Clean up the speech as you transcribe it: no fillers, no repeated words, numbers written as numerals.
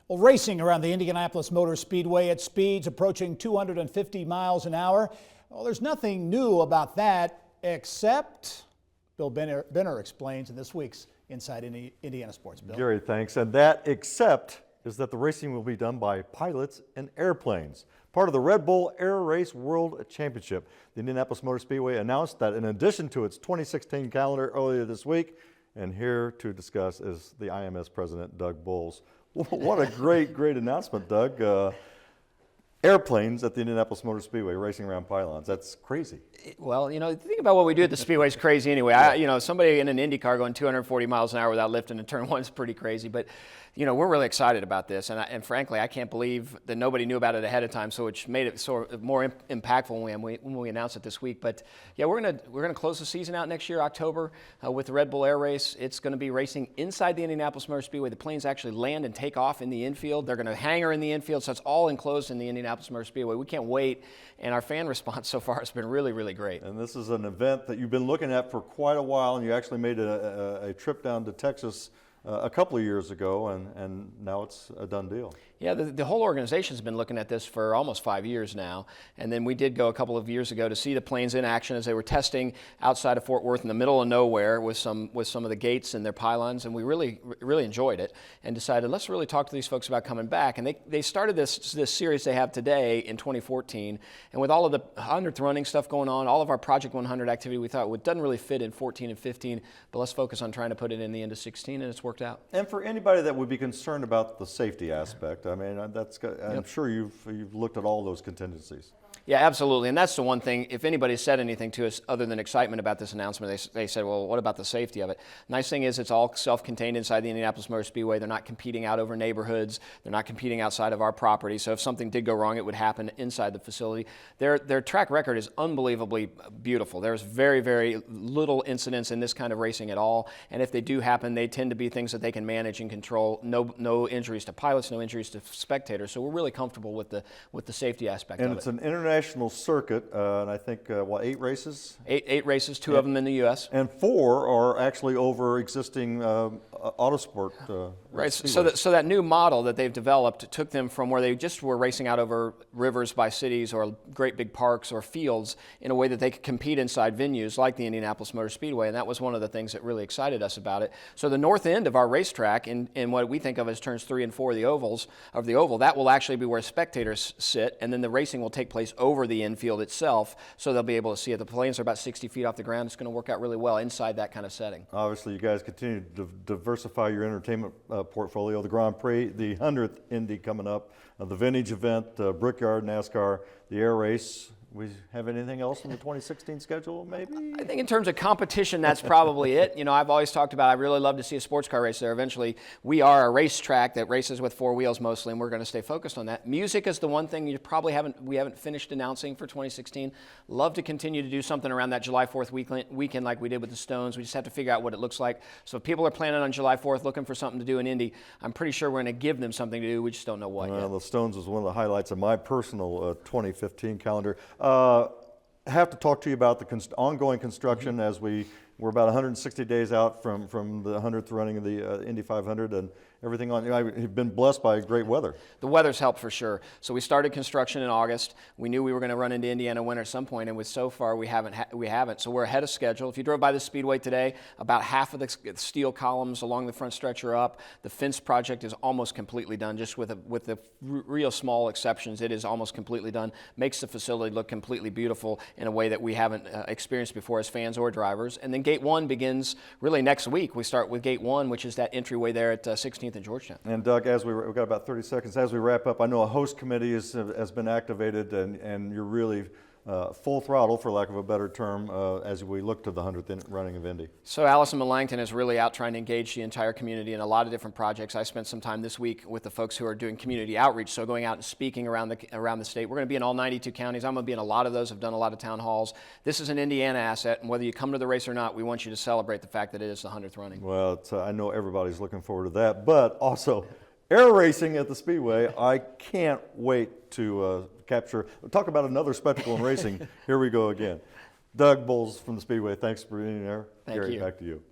Well, racing around the Indianapolis Motor Speedway at speeds approaching 250 miles an hour. Well, there's nothing new about that, except Bill Benner explains in this week's Inside Indiana Sports. Bill. Gary, thanks. And that except is that the racing will be done by pilots and airplanes. Part of the Red Bull Air Race World Championship. The Indianapolis Motor Speedway announced that in addition to its 2016 calendar earlier this week, and here to discuss is the IMS president, Doug Boles. What a great announcement, Doug. Airplanes at the Indianapolis Motor Speedway racing around pylons. That's crazy. Well, you know, think about what we do at the Speedway is crazy anyway. You know, somebody in an Indy car going 240 miles an hour without lifting in turn one is pretty crazy. But, you know, we're really excited about this. And frankly, I can't believe that nobody knew about it ahead of time, so which made it sort of more impactful when we announced it this week. But, yeah, we're gonna close the season out next year, October, with the Red Bull Air Race. It's going to be racing inside the Indianapolis Motor Speedway. The planes actually land and take off in the infield. They're going to hangar in the infield, so it's all enclosed in the Indianapolis Motor Speedway. We can't wait, and our fan response so far has been really great. And this is an event that you've been looking at for quite a while, and you actually made a trip down to Texas a couple of years ago, and now it's a done deal. Yeah, the whole organization has been looking at this for almost 5 years now, and then we did go a couple of years ago to see the planes in action as they were testing outside of Fort Worth in the middle of nowhere with some of the gates and their pylons, and we really enjoyed it and decided let's really talk to these folks about coming back. And they started this series they have today in 2014, and with all of the 100th running stuff going on, all of our Project 100 activity, we thought it doesn't really fit in 14 and 15, but let's focus on trying to put it in the end of 16, and it's worked out. And for anybody that would be concerned about the safety aspect, I mean, I'm sure you've looked at all those contingencies. Yeah, absolutely, and that's the one thing, if anybody said anything to us other than excitement about this announcement, they said, well, what about the safety of it? Nice thing is it's all self-contained inside the Indianapolis Motor Speedway. They're not competing out over neighborhoods. They're not competing outside of our property, so if something did go wrong, it would happen inside the facility. Their track record is unbelievably beautiful. There's very little incidents in this kind of racing at all, and if they do happen, they tend to be things that they can manage and control. No injuries to pilots, no injuries to spectators, so we're really comfortable with the safety aspect of it. And it's an international circuit, and I think, 8 races? Eight races, 2 of them in the U.S. And 4 are actually over existing autosport right, so that new model that they've developed took them from where they just were racing out over rivers by cities or great big parks or fields in a way that they could compete inside venues like the Indianapolis Motor Speedway, and that was one of the things that really excited us about it. So the north end of our racetrack, in what we think of as turns 3 and 4 of the oval, that will actually be where spectators sit, and then the racing will take place over the infield itself, so they'll be able to see it. The planes are about 60 feet off the ground. It's going to work out really well inside that kind of setting. Obviously, you guys continue to diversify your entertainment portfolio. The Grand Prix, the 100th Indy coming up, the Vintage event, Brickyard, NASCAR, the Air Race. We have anything else in the 2016 schedule, maybe? I think in terms of competition, that's probably it. You know, I've always talked about I really love to see a sports car race there. Eventually, we are a racetrack that races with 4 wheels mostly, and we're going to stay focused on that. Music is the one thing we haven't finished announcing for 2016. Love to continue to do something around that July 4th weekend like we did with the Stones. We just have to figure out what it looks like. So if people are planning on July 4th looking for something to do in Indy, I'm pretty sure we're going to give them something to do. We just don't know what yet. The Stones was one of the highlights of my personal 2015 calendar. I have to talk to you about the ongoing construction as we're about 160 days out from the 100th running of the Indy 500 and everything on. I've been blessed by great weather. The weather's helped for sure. So we started construction in August. We knew we were going to run into Indiana winter at some point, and so far we haven't. So we're ahead of schedule. If you drove by the Speedway today, about half of the steel columns along the front stretch are up. The fence project is almost completely done, just with the real small exceptions. It is almost completely done. Makes the facility look completely beautiful in a way that we haven't experienced before as fans or drivers. And then Gate 1 begins really next week. We start with Gate 1, which is that entryway there at 16th and Georgetown. And Doug, we've got about 30 seconds. As we wrap up, I know a host committee has been activated, and you're really full throttle, for lack of a better term, as we look to the 100th running of Indy. So Allison Millangton is really out trying to engage the entire community in a lot of different projects. I spent some time this week with the folks who are doing community outreach, so going out and speaking around the state. We're going to be in all 92 counties. I'm going to be in a lot of those. I've done a lot of town halls. This is an Indiana asset, and whether you come to the race or not, we want you to celebrate the fact that it is the 100th running. Well, I know everybody's looking forward to that, but also air racing at the Speedway. I can't wait to talk about another spectacle in racing. Here we go again. Doug Boles from the Speedway, thanks for being there. Thank Gary, you. back to you.